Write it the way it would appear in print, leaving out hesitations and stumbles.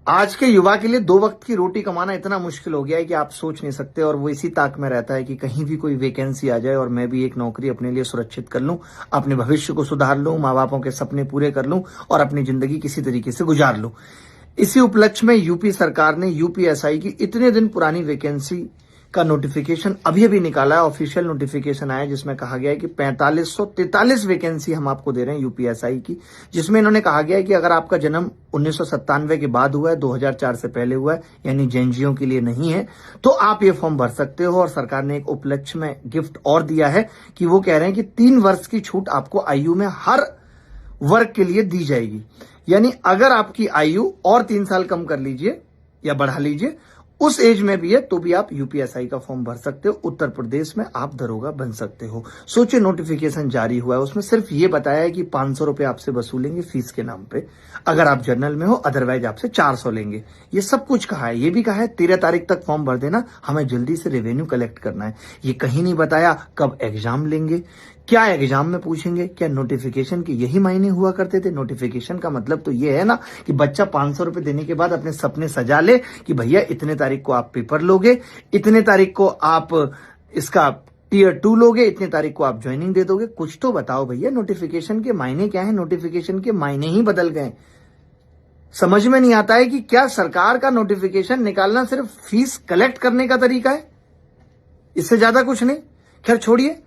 आज के युवा के लिए 2 वक्त की रोटी कमाना इतना मुश्किल हो गया है कि आप सोच नहीं सकते, और वो इसी ताक में रहता है कि कहीं भी कोई वैकेंसी आ जाए और मैं भी एक नौकरी अपने लिए सुरक्षित कर लूं, अपने भविष्य को सुधार लूं, माँ बापों के सपने पूरे कर लूं और अपनी जिंदगी किसी तरीके से गुजार लूं। इसी उपलक्ष्य में यूपी सरकार ने यूपीएसआई की इतने दिन पुरानी वैकेंसी का नोटिफिकेशन अभी अभी निकाला है। ऑफिशियल नोटिफिकेशन आया जिसमें कहा गया है कि 4543 वैकेंसी हम आपको दे रहे हैं यूपीएसआई की, जिसमें इन्होंने कहा गया है कि अगर आपका जन्म 1997 के बाद हुआ है, 2004 से पहले हुआ है, यानी जेनजियों के लिए नहीं है, तो आप ये फॉर्म भर सकते हो। और सरकार ने एक उपलक्ष्य में गिफ्ट और दिया है कि वो कह रहे हैं कि 3 वर्ष की छूट आपको आयु में हर वर्ग के लिए दी जाएगी। यानी अगर आपकी आयु और 3 साल कम कर लीजिए या बढ़ा लीजिए, उस एज में भी है तो भी आप यूपीएसआई का फॉर्म भर सकते हो। उत्तर प्रदेश में आप दरोगा बन सकते हो। सोचिए, नोटिफिकेशन जारी हुआ है, उसमें सिर्फ ये बताया है कि 500 रुपए आपसे वसूलेंगे फीस के नाम पे अगर आप जनरल में हो, अदरवाइज आपसे 400 लेंगे। ये सब कुछ कहा है। ये भी कहा है 13 तारीख तक फॉर्म भर देना, हमें जल्दी से रेवेन्यू कलेक्ट करना है। ये कहीं नहीं बताया कब एग्जाम लेंगे, क्या एग्जाम में पूछेंगे। क्या नोटिफिकेशन के यही मायने हुआ करते थे? नोटिफिकेशन का मतलब तो ये है ना कि बच्चा 500 रुपए देने के बाद अपने सपने सजा ले कि भैया इतने तारीख को आप पेपर लोगे, इतने तारीख को आप इसका टीयर 2 लोगे, इतने तारीख को आप ज्वाइनिंग दे दोगे। कुछ तो बताओ भैया, नोटिफिकेशन के मायने क्या है? नोटिफिकेशन के मायने ही बदल गए। समझ में नहीं आता है कि क्या सरकार का नोटिफिकेशन निकालना सिर्फ फीस कलेक्ट करने का तरीका है, इससे ज्यादा कुछ नहीं। खैर छोड़िए,